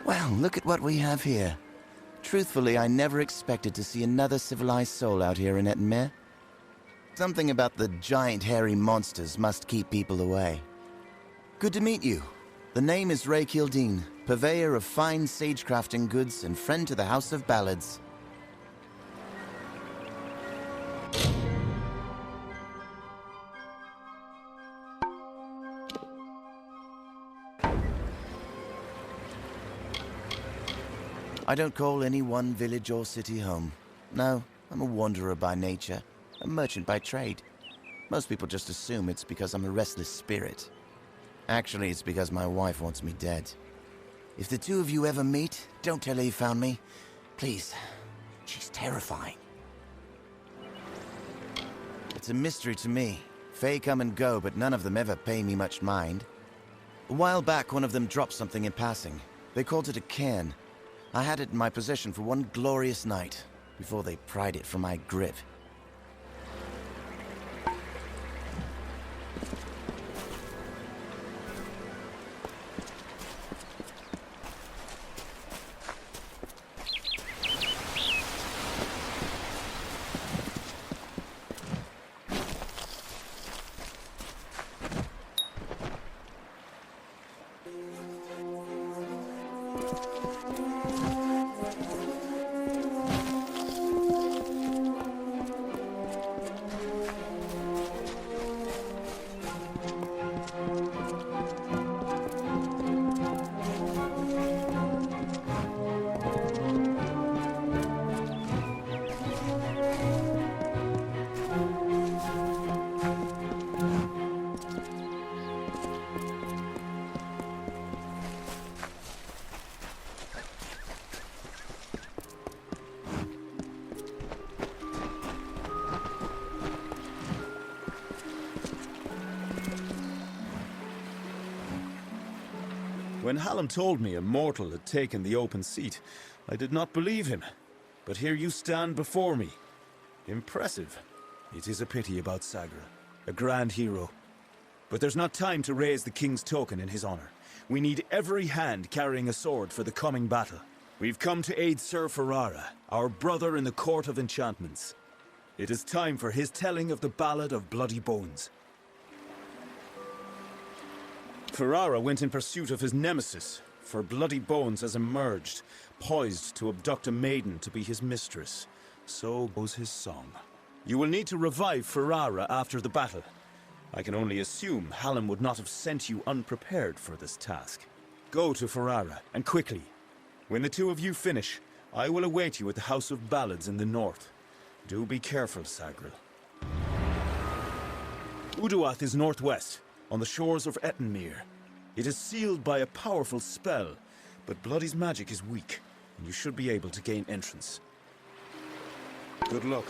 Well, look at what we have here. Truthfully, I never expected to see another civilized soul out here in Ettenmere. Something about the giant hairy monsters must keep people away. Good to meet you. The name is Ray Kildine, purveyor of fine sage-crafting goods and friend to the House of Ballads. I don't call any one village or city home. No, I'm a wanderer by nature, a merchant by trade. Most people just assume it's because I'm a restless spirit. Actually, it's because my wife wants me dead. If the two of you ever meet, don't tell her you found me. Please. She's terrifying. It's a mystery to me. Fae come and go, but none of them ever pay me much mind. A while back, one of them dropped something in passing. They called it a cairn. I had it in my possession for one glorious night, before they pried it from my grip. When Hallam told me a mortal had taken the open seat, I did not believe him. But here you stand before me. Impressive. It is a pity about Sagra, a grand hero. But there's not time to raise the king's token in his honor. We need every hand carrying a sword for the coming battle. We've come to aid Sir Ferrara, our brother in the Court of Enchantments. It is time for his telling of the Ballad of Bloody Bones. Ferrara went in pursuit of his nemesis, for Bloody Bones has emerged, poised to abduct a maiden to be his mistress. So goes his song. You will need to revive Ferrara after the battle. I can only assume Hallam would not have sent you unprepared for this task. Go to Ferrara, and quickly. When the two of you finish, I will await you at the House of Ballads in the north. Do be careful, Sagril. Uduath is northwest, on the shores of Ettenmere. It is sealed by a powerful spell, but Bloody's magic is weak, and you should be able to gain entrance. Good luck.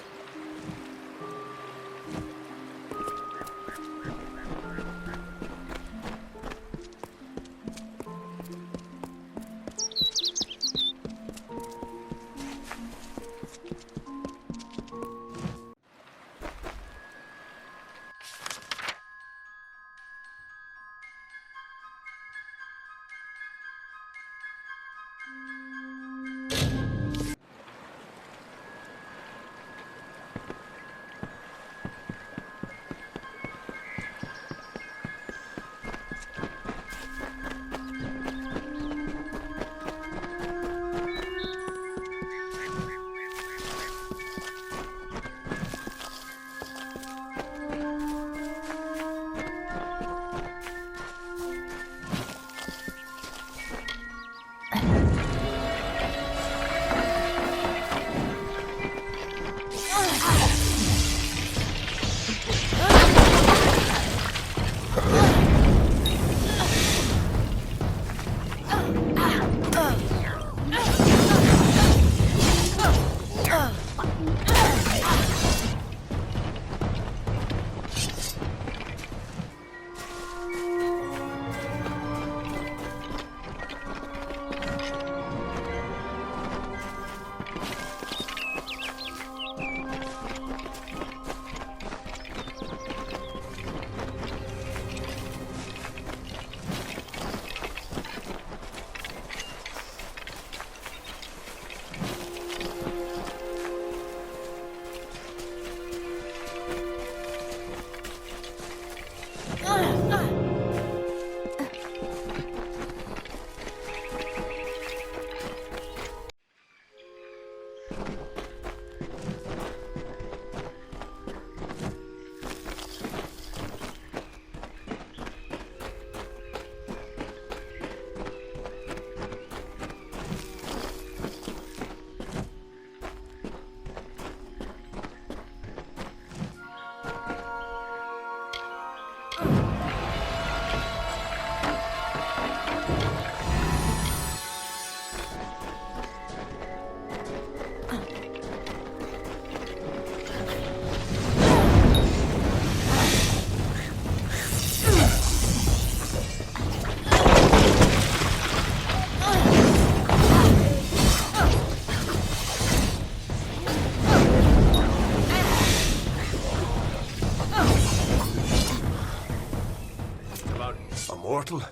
mortal?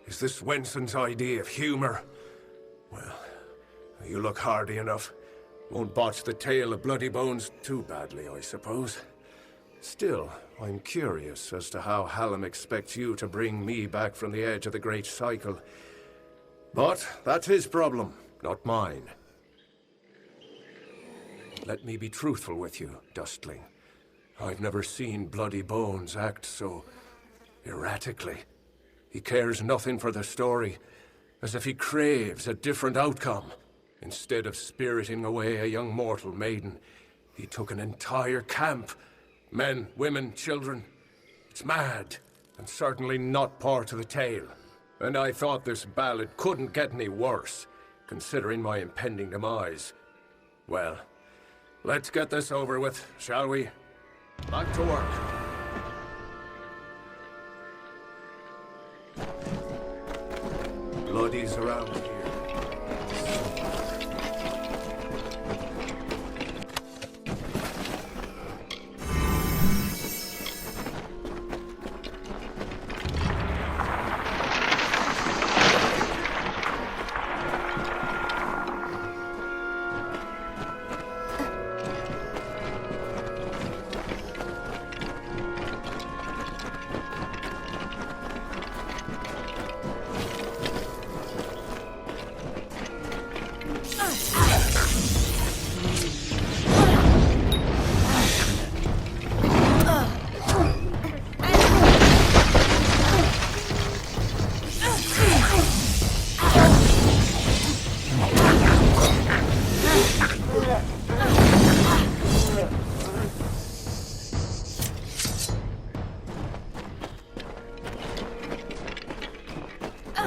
Is this Wenson's idea of humor? Well, you look hardy enough. Won't botch the tale of Bloody Bones too badly, I suppose. Still, I'm curious as to how Hallam expects you to bring me back from the edge of the Great Cycle. But that's his problem, not mine. Let me be truthful with you, Dustling. I've never seen Bloody Bones act so erratically. He cares nothing for the story, as if he craves a different outcome. Instead of spiriting away a young mortal maiden, he took an entire camp. Men, women, children. It's mad, and certainly not part of the tale. And I thought this ballad couldn't get any worse, considering my impending demise. Well, let's get this over with, shall we? Back to work. Bloodies around here.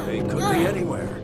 They could be anywhere.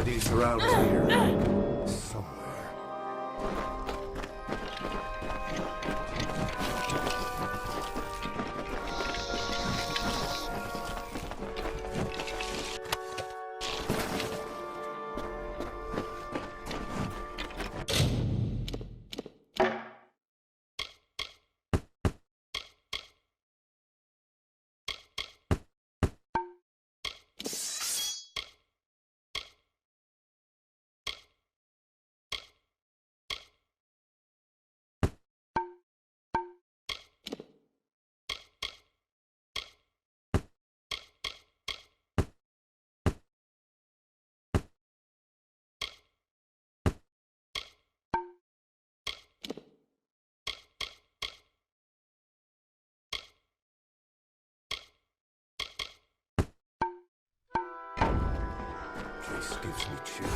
Bloodied's around here. Somewhere. This gives me chills.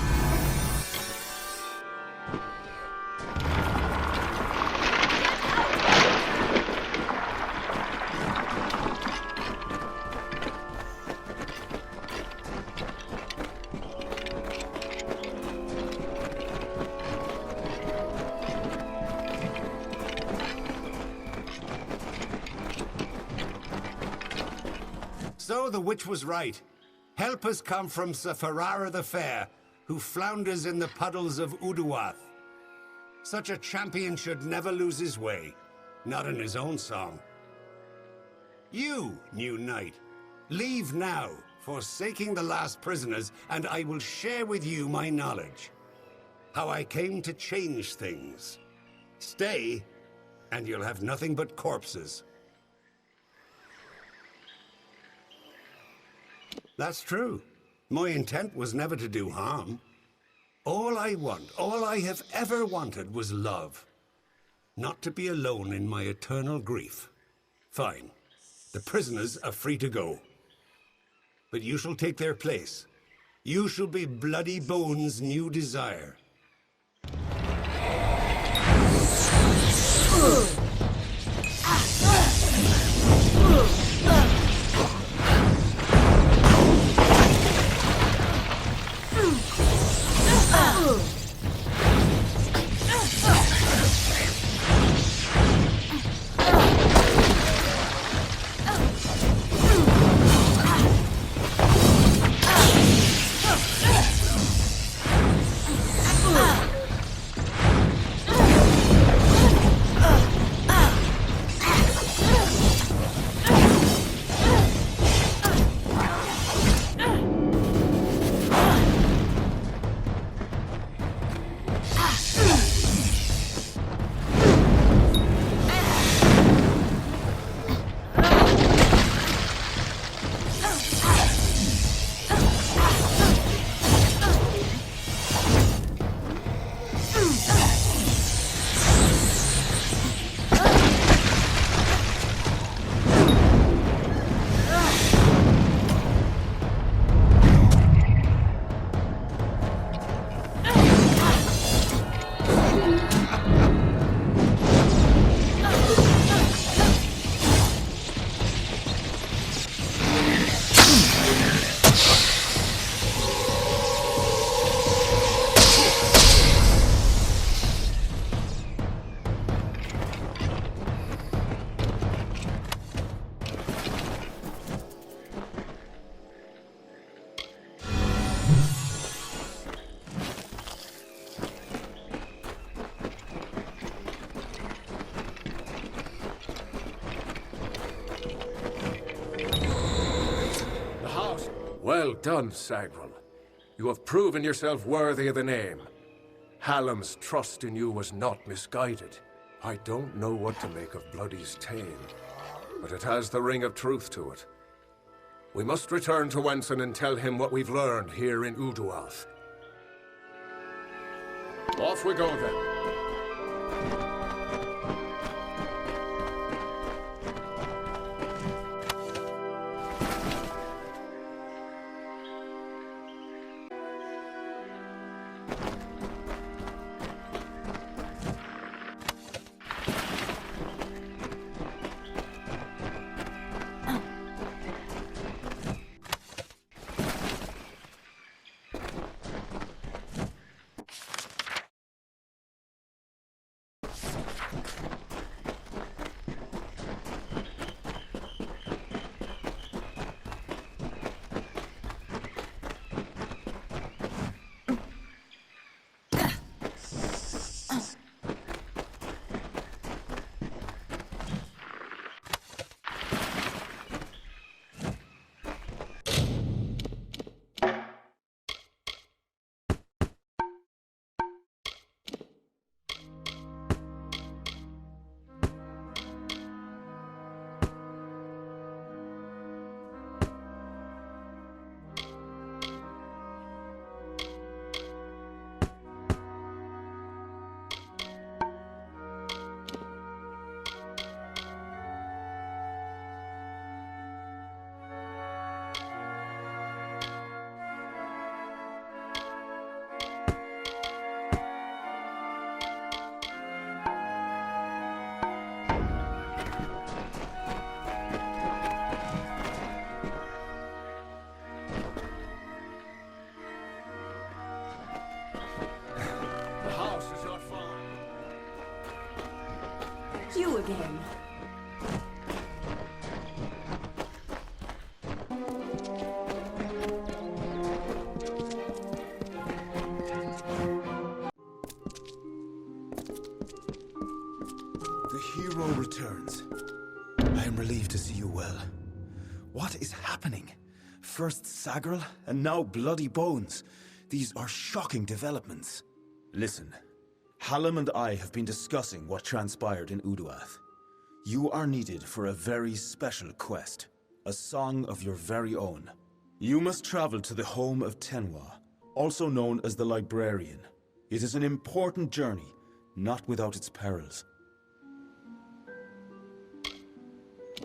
So the witch was right. Help has come from Sir Ferrara the Fair, who flounders in the puddles of Uduath. Such a champion should never lose his way, not in his own song. You, new knight, leave now, forsaking the last prisoners, and I will share with you my knowledge. How I came to change things. Stay, and you'll have nothing but corpses. That's true. My intent was never to do harm. All I want, all I have ever wanted was love. Not to be alone in my eternal grief. Fine. The prisoners are free to go. But you shall take their place. You shall be Bloody Bones' new desire. Well done, Sagrel. You have proven yourself worthy of the name. Hallam's trust in you was not misguided. I don't know what to make of Bloody's tale, but it has the ring of truth to it. We must return to Wenson and tell him what we've learned here in Uduath. Off we go, then. you again. The hero returns. I am relieved to see you well. What is happening? First Sagril, and now Bloody Bones. These are shocking developments. Listen, Hallam and I have been discussing what transpired in Uduath. You are needed for a very special quest, a song of your very own. You must travel to the home of Tenwa, also known as the Librarian. It is an important journey, not without its perils.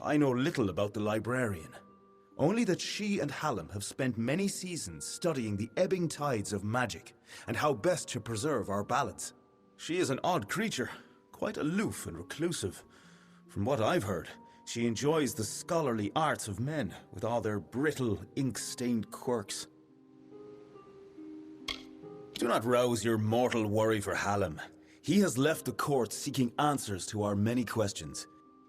I know little about the Librarian. Only that she and Hallam have spent many seasons studying the ebbing tides of magic and how best to preserve our ballads. She is an odd creature, quite aloof and reclusive. From what I've heard, she enjoys the scholarly arts of men with all their brittle, ink-stained quirks. Do not rouse your mortal worry for Hallam. He has left the court seeking answers to our many questions.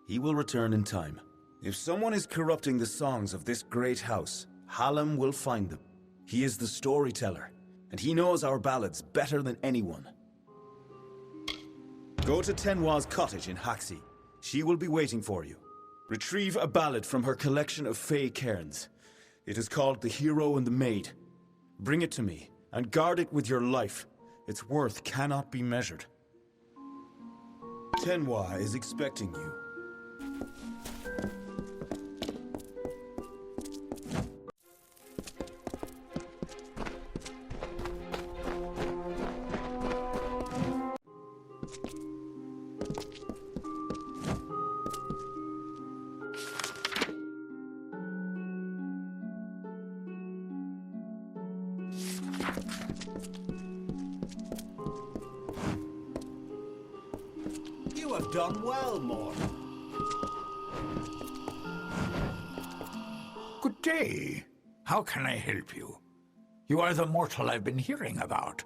He will return in time. If someone is corrupting the songs of this great house, Hallam will find them. He is the storyteller, and he knows our ballads better than anyone. Go to Tenwa's cottage in Haxi. She will be waiting for you. Retrieve a ballad from her collection of fey cairns. It is called The Hero and the Maid. Bring it to me, and guard it with your life. Its worth cannot be measured. Tenwa is expecting you. You have done well, Morn. Good day. How can I help you? You are the mortal I've been hearing about.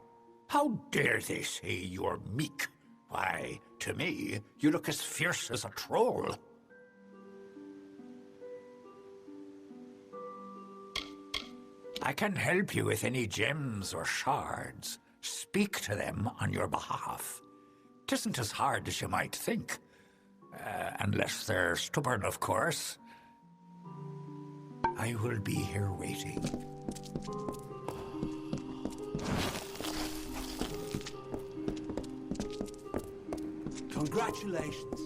How dare they say you're meek? Why, to me, you look as fierce as a troll. I can help you with any gems or shards. Speak to them on your behalf. It isn't as hard as you might think. Unless they're stubborn, of course. I will be here waiting. Congratulations.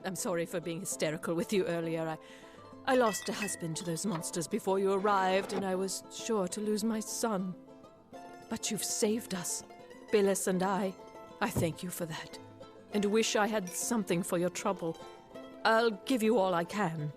I'm sorry for being hysterical with you earlier. I lost a husband to those monsters before you arrived, and I was sure to lose my son. But you've saved us, Billis and I. I thank you for that, and wish I had something for your trouble. I'll give you all I can.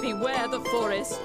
Beware the forest.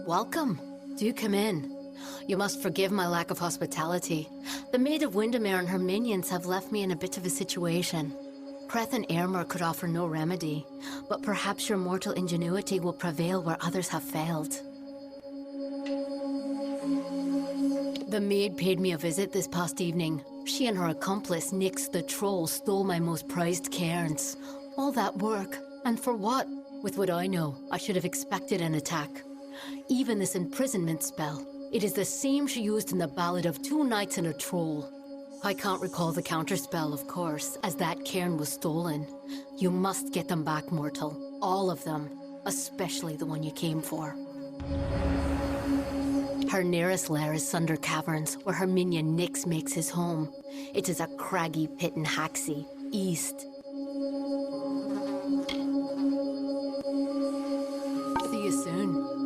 Welcome. Do come in. You must forgive my lack of hospitality. The Maid of Windermere and her minions have left me in a bit of a situation. Creth and Airmer could offer no remedy, but perhaps your mortal ingenuity will prevail where others have failed. The maid paid me a visit this past evening. She and her accomplice, Nyx the Troll, stole my most prized cairns. All that work, and for what? With what I know, I should have expected an attack. Even this imprisonment spell, it is the same she used in the Ballad of Two Knights and a Troll. I can't recall the counterspell, of course, as that cairn was stolen. You must get them back, mortal. All of them. Especially the one you came for. Her nearest lair is Sunder Caverns, where her minion Nyx makes his home. It is a craggy pit in Haxie, east. See you soon.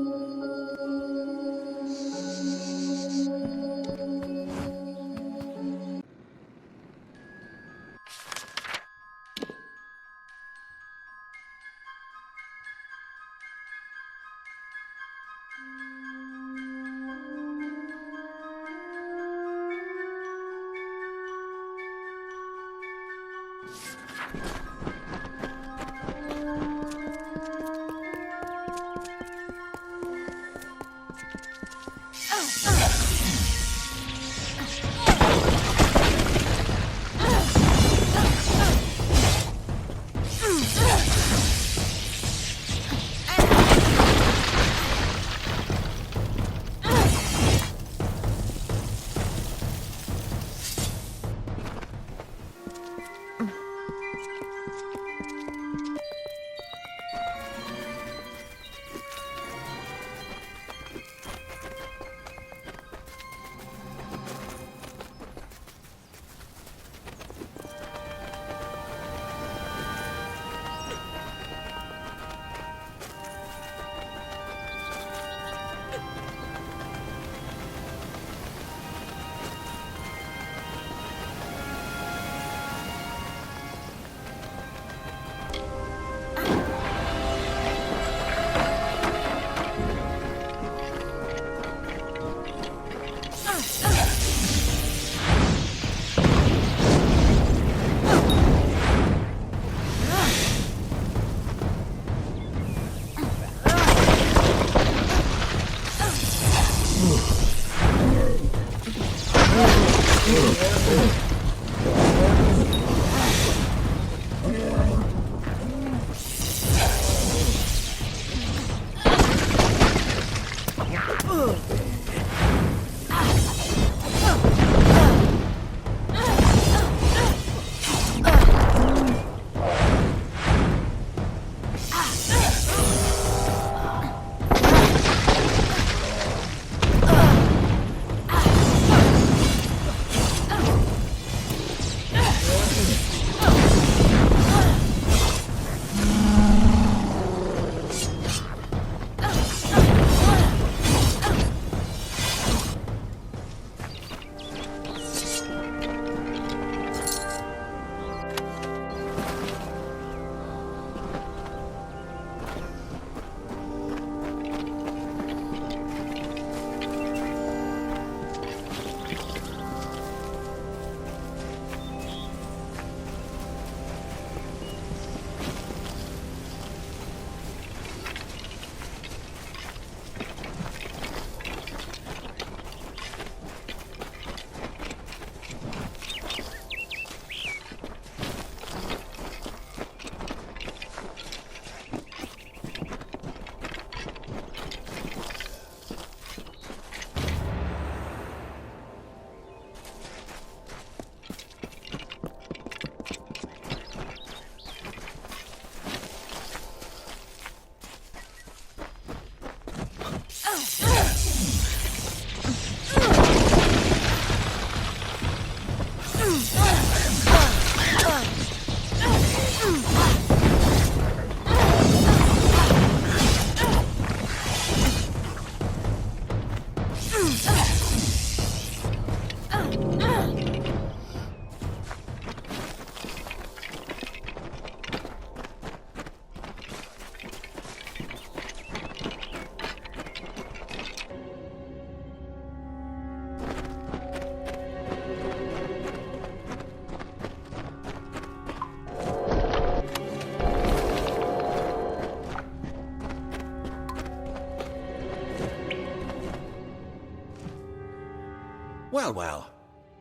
Well, well.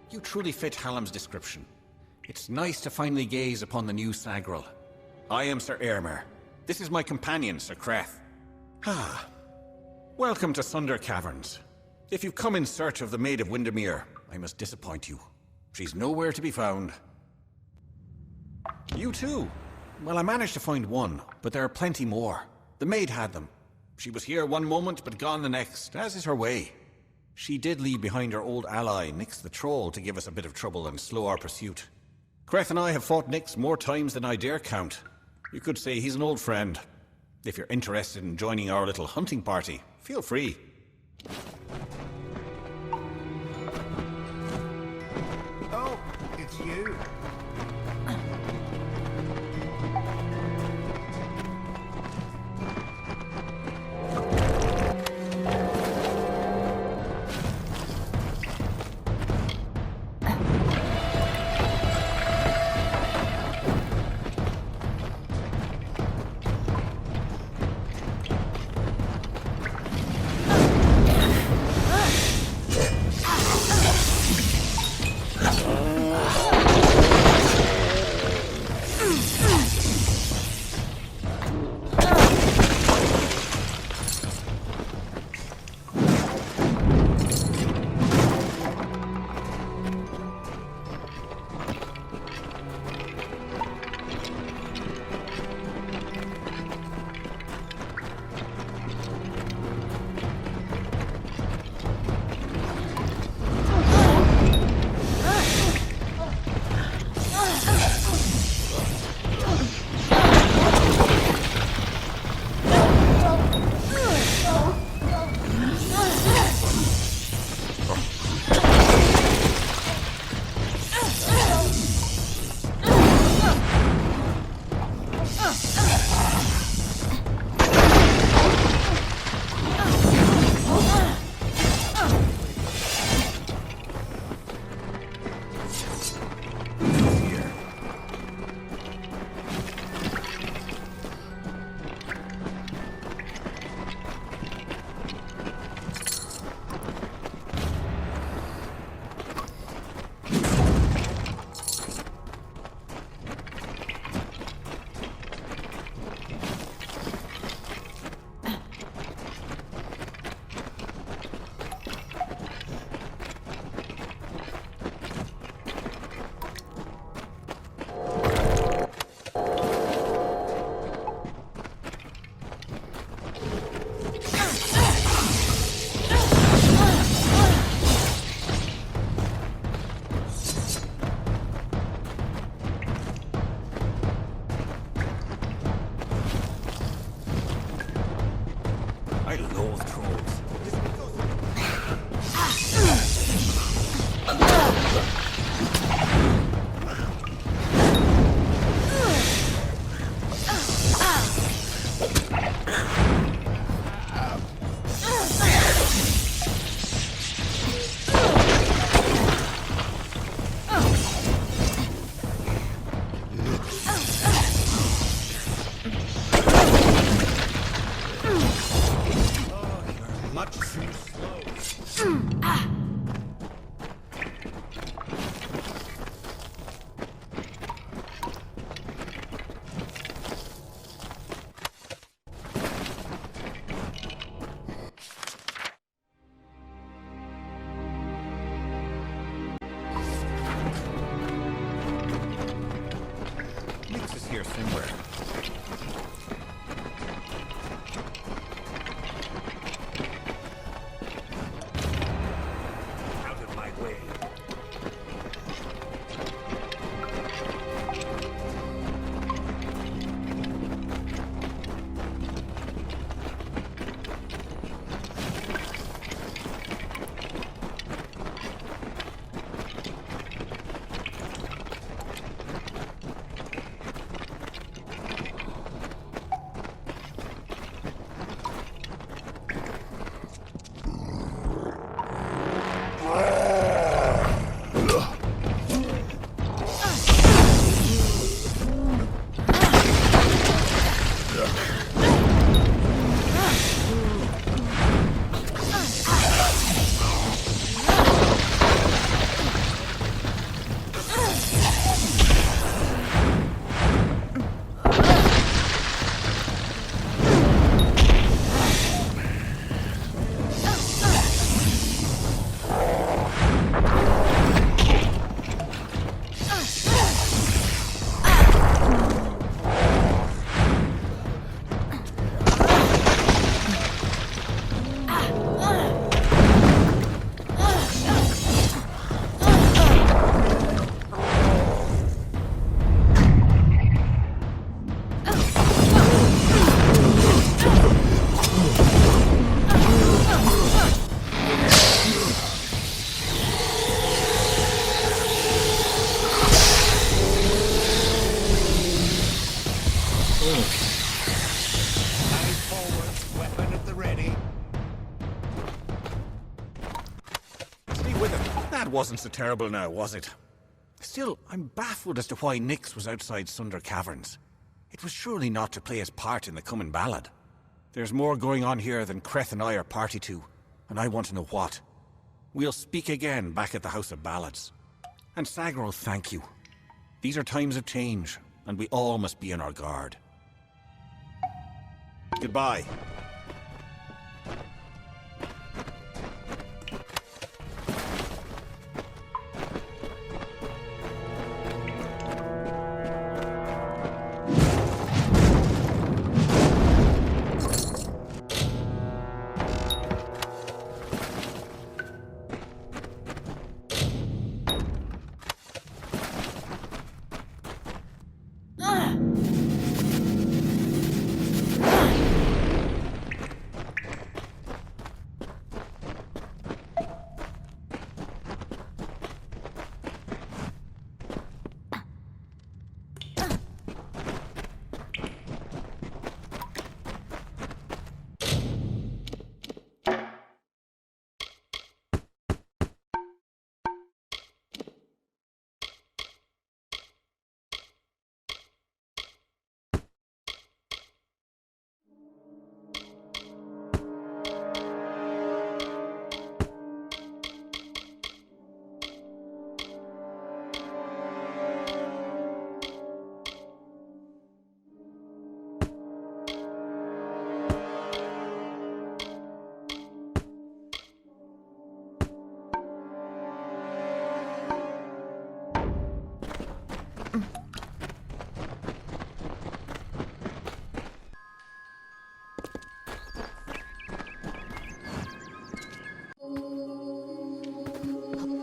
You truly fit Hallam's description. It's nice to finally gaze upon the new Sagril. I am Sir Airmer. This is my companion, Sir Creth. Ah. Welcome to Sunder Caverns. If you've come in search of the Maid of Windermere, I must disappoint you. She's nowhere to be found. You too? Well, I managed to find one, but there are plenty more. The maid had them. She was here one moment, but gone the next, as is her way. She did leave behind her old ally, Nyx the Troll, to give us a bit of trouble and slow our pursuit. Creth and I have fought Nyx more times than I dare count. You could say he's an old friend. If you're interested in joining our little hunting party, feel free. Oh, it's you. That wasn't so terrible now, was it? Still, I'm baffled as to why Nyx was outside Sunder Caverns. It was surely not to play his part in the coming ballad. There's more going on here than Creth and I are party to, and I want to know what. We'll speak again back at the House of Ballads. And Sagro, thank you. These are times of change, and we all must be on our guard. Goodbye.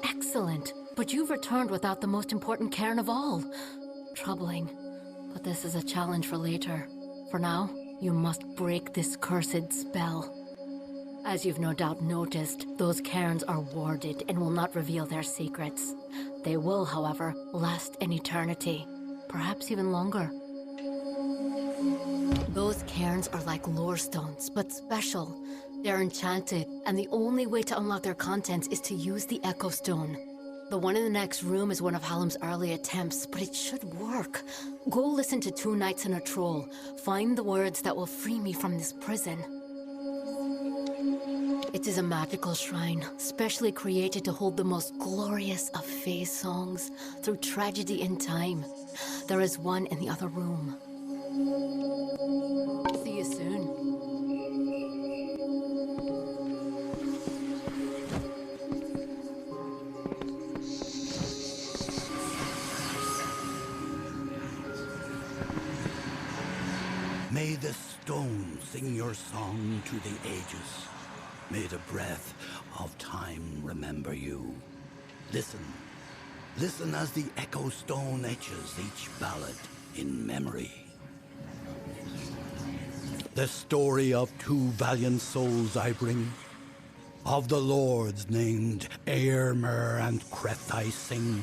Excellent. But you've returned without the most important cairn of all. Troubling. But this is a challenge for later. For now, you must break this cursed spell. As you've no doubt noticed, those cairns are warded and will not reveal their secrets. They will, however, last an eternity. Perhaps even longer. Those cairns are like lore stones, but special. They're enchanted, and the only way to unlock their contents is to use the Echo Stone. The one in the next room is one of Hallam's early attempts, but it should work. Go listen to Two Knights and a Troll. Find the words that will free me from this prison. It is a magical shrine, specially created to hold the most glorious of Fae songs through tragedy and time. There is one in the other room. See you soon. May the stone sing your song to the ages. May the breath of time remember you. Listen. Listen as the Echo Stone etches each ballad in memory. The story of two valiant souls I bring. Of the lords named Eärmer and Creth I sing.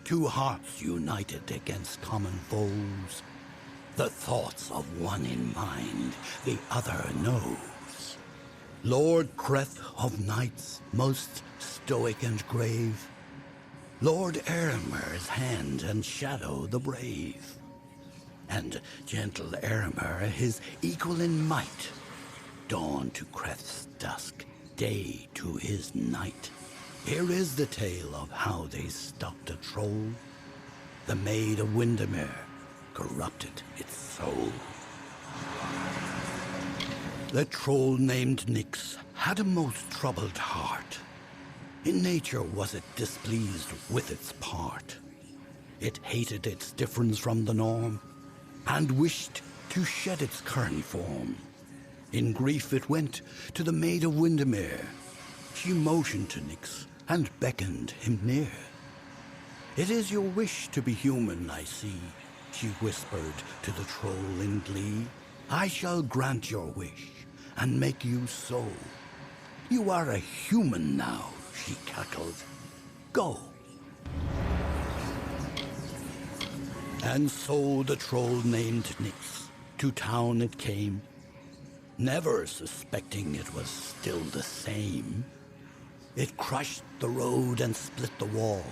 Two hearts united against common foes. The thoughts of one in mind, the other knows. Lord Creth of knights, most stoic and grave. Lord Eärmer's hand and shadow the brave. And gentle Eärmer, his equal in might. Dawn to Creth's dusk, day to his night. Here is the tale of how they stopped a troll. The Maid of Windermere corrupted its soul. The troll named Nyx had a most troubled heart. In nature was it displeased with its part. It hated its difference from the norm, and wished to shed its current form. In grief it went to the Maid of Windermere. She motioned to Nyx and beckoned him near. It is your wish to be human, I see, she whispered to the troll in glee. I shall grant your wish and make you so. You are a human now, she cackled. Go. And so the troll named Nyx to town it came, never suspecting it was still the same. It crushed the road and split the wall,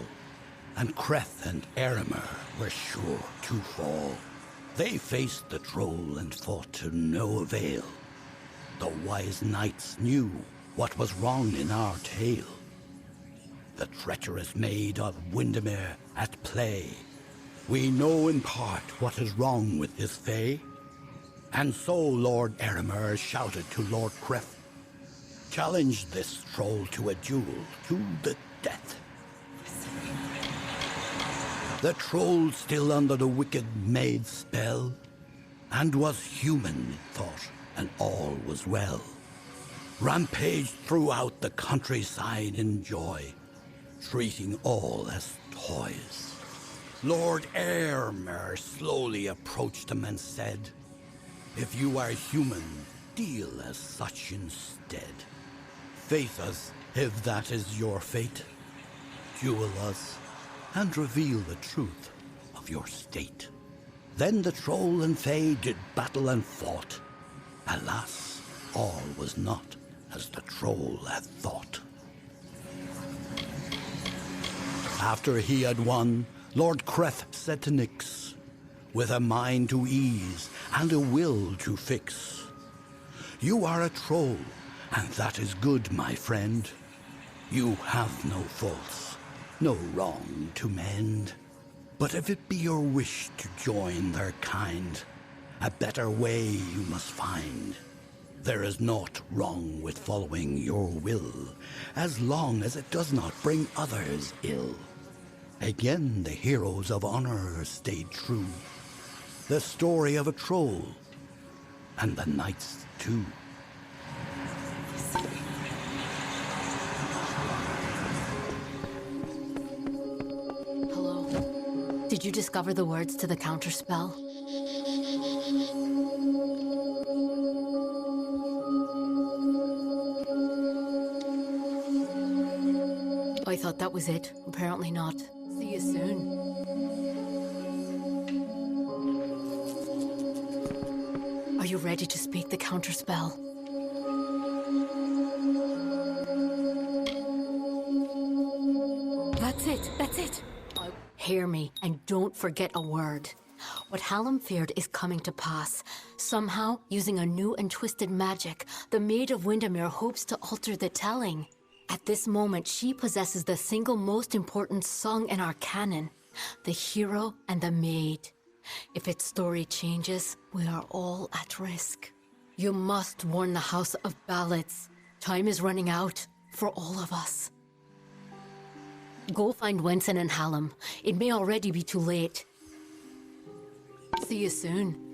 and Creth and Eremer were sure to fall. They faced the troll and fought to no avail. The wise knights knew what was wrong in our tale. The treacherous maid of Windermere at play. We know in part what is wrong with his fay. And so Lord Eremer shouted to Lord Creth, challenge this troll to a duel to the death. The troll still under the wicked maid's spell, and was human, it thought, and all was well. Rampaged throughout the countryside in joy, treating all as toys. Lord Eremer slowly approached him and said, if you are human, deal as such instead. Face us, if that is your fate. Duel us, and reveal the truth of your state. Then the troll and fae did battle and fought. Alas, all was not as the troll had thought. After he had won, Lord Creth said to Nyx, with a mind to ease and a will to fix, you are a troll, and that is good, my friend. You have no faults, no wrong to mend. But if it be your wish to join their kind, a better way you must find. There is naught wrong with following your will, as long as it does not bring others ill. Again the heroes of honor stayed true. The story of a troll, and the knights too. Hello. Did you discover the words to the counterspell? I thought that was it. Apparently not. See you soon. Are you ready to speak the counterspell? That's it. Hear me, and don't forget a word. What Hallam feared is coming to pass. Somehow, using a new and twisted magic, the Maid of Windermere hopes to alter the telling. At this moment, she possesses the single most important song in our canon, the hero and the maid. If its story changes, we are all at risk. You must warn the House of Ballads. Time is running out for all of us. Go find Wenson and Hallam. It may already be too late. See you soon.